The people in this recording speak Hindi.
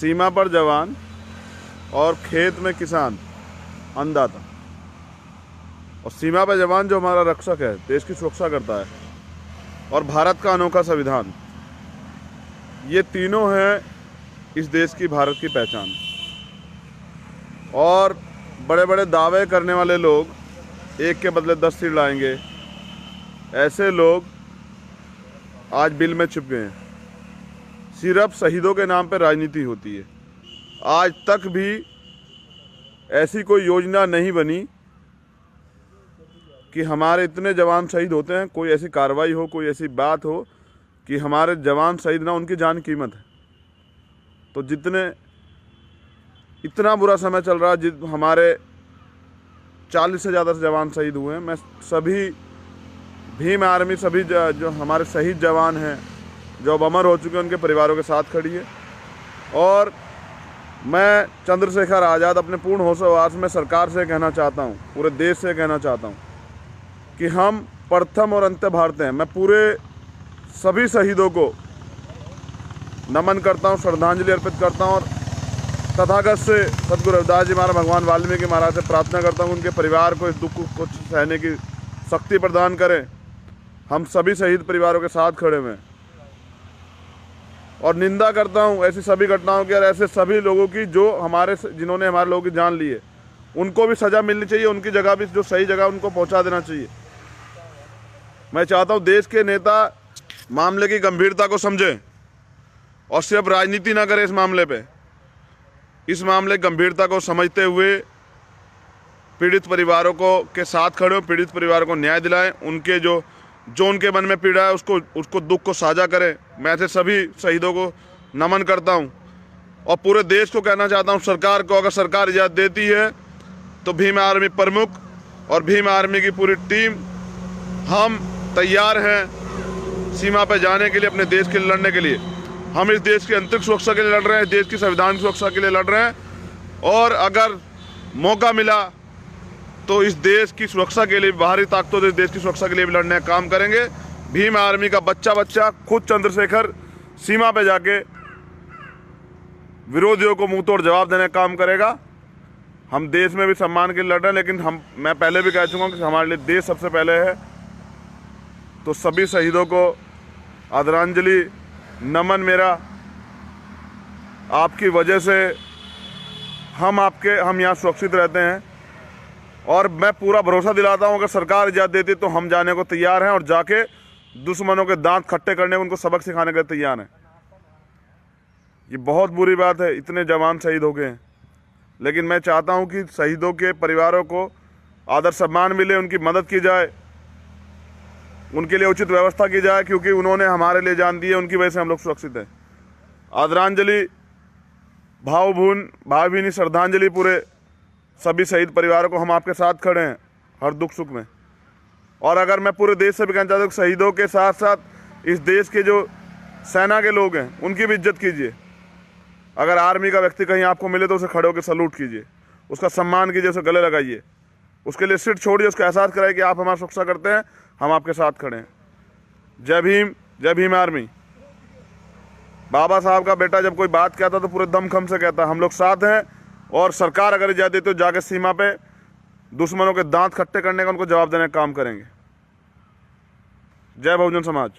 सीमा पर जवान और खेत में किसान अन्नदाता, और सीमा पर जवान जो हमारा रक्षक है, देश की सुरक्षा करता है, और भारत का अनोखा संविधान, ये तीनों हैं इस देश की, भारत की पहचान। और बड़े बड़े दावे करने वाले लोग एक के बदले 10 सीट लाएंगे, ऐसे लोग आज बिल में छिप गए हैं। सिर्फ शहीदों के नाम पर राजनीति होती है। आज तक भी ऐसी कोई योजना नहीं बनी कि हमारे इतने जवान शहीद होते हैं, कोई ऐसी कार्रवाई हो, कोई ऐसी बात हो कि हमारे जवान शहीद ना, उनकी जान कीमत है। तो इतना बुरा समय चल रहा है, हमारे 40 से ज़्यादा जवान शहीद हुए हैं। मैं सभी भीम आर्मी, सभी जो हमारे शहीद जवान हैं, जो अब अमर हो चुके हैं, उनके परिवारों के साथ खड़ी है। और मैं चंद्रशेखर आज़ाद अपने पूर्ण होशोहवास में सरकार से कहना चाहता हूँ, पूरे देश से कहना चाहता हूँ कि हम प्रथम और अंत्य भारतीय हैं। मैं पूरे सभी शहीदों को नमन करता हूँ, श्रद्धांजलि अर्पित करता हूँ, और तथागत से सद्गुरु रविदास जी महाराज, भगवान वाल्मीकि महाराज से प्रार्थना करता हूँ उनके परिवार को इस दुख को सहने की शक्ति प्रदान करें। हम सभी शहीद परिवारों के साथ खड़े हुए हैं, और निंदा करता हूँ ऐसी सभी घटनाओं की और ऐसे सभी लोगों की जिन्होंने हमारे लोगों की जान ली है। उनको भी सज़ा मिलनी चाहिए, उनकी जगह भी जो सही जगह उनको पहुँचा देना चाहिए। मैं चाहता हूँ देश के नेता मामले की गंभीरता को समझें और सिर्फ राजनीति ना करें। इस मामले की गंभीरता को समझते हुए पीड़ित परिवारों के साथ खड़े हो, पीड़ित परिवारों को न्याय दिलाएं, उनके जो उनके मन में पीड़ा है उसको दुख को साझा करें। मैं ऐसे सभी शहीदों को नमन करता हूं, और पूरे देश को कहना चाहता हूं, सरकार को, अगर सरकार इजाज़त देती है तो भीम आर्मी प्रमुख और भीम आर्मी की पूरी टीम, हम तैयार हैं सीमा पर जाने के लिए, अपने देश के लिए लड़ने के लिए। हम इस देश की आंतरिक सुरक्षा के लिए लड़ रहे हैं, देश की संविधान की सुरक्षा के लिए लड़ रहे हैं, और अगर मौका मिला तो इस देश की सुरक्षा के लिए, बाहरी ताकतों से देश की सुरक्षा के लिए भी लड़ने का काम करेंगे। भीम आर्मी का बच्चा खुद चंद्रशेखर सीमा पे जाके विरोधियों को मुंह तोड़ जवाब देने का काम करेगा। हम देश में भी सम्मान के लिए लड़ रहे हैं, लेकिन मैं पहले भी कह चुका हूँ कि हमारे लिए देश सबसे पहले है। तो सभी शहीदों को आदरांजलि, नमन मेरा। आपकी वजह से हम यहाँ सुरक्षित रहते हैं, और मैं पूरा भरोसा दिलाता हूँ अगर सरकार इजाज़त देती तो हम जाने को तैयार हैं, और जाके दुश्मनों के दांत खट्टे करने, उनको सबक सिखाने के लिए तैयार हैं। ये बहुत बुरी बात है, इतने जवान शहीद हो गए हैं, लेकिन मैं चाहता हूँ कि शहीदों के परिवारों को आदर सम्मान मिले, उनकी मदद की जाए, उनके लिए उचित व्यवस्था की जाए, क्योंकि उन्होंने हमारे लिए जान दी है, उनकी वजह से हम लोग सुरक्षित हैं। आदरांजलि, भावभीनी श्रद्धांजलि पूरे सभी शहीद परिवारों को। हम आपके साथ खड़े हैं हर दुख सुख में। और अगर मैं पूरे देश से भी कहना चाहता हूँ, शहीदों के साथ साथ इस देश के जो सेना के लोग हैं उनकी भी इज्जत कीजिए। अगर आर्मी का व्यक्ति कहीं आपको मिले तो उसे खड़े होकर सलूट कीजिए, उसका सम्मान कीजिए, उसे गले लगाइए, उसके लिए सिर छोड़िए, उसका एहसास कराइए कि आप हमारी सुरक्षा करते हैं, हम आपके साथ खड़े हैं। जय भीम, जय भीम आर्मी। बाबा साहब का बेटा जब कोई बात कहता तो पूरे दमखम से कहता हम लोग साथ हैं, और सरकार अगर इजाज़त देती तो जाके सीमा पे दुश्मनों के दांत खट्टे करने का, उनको जवाब देने का काम करेंगे। जय बहुजन समाज।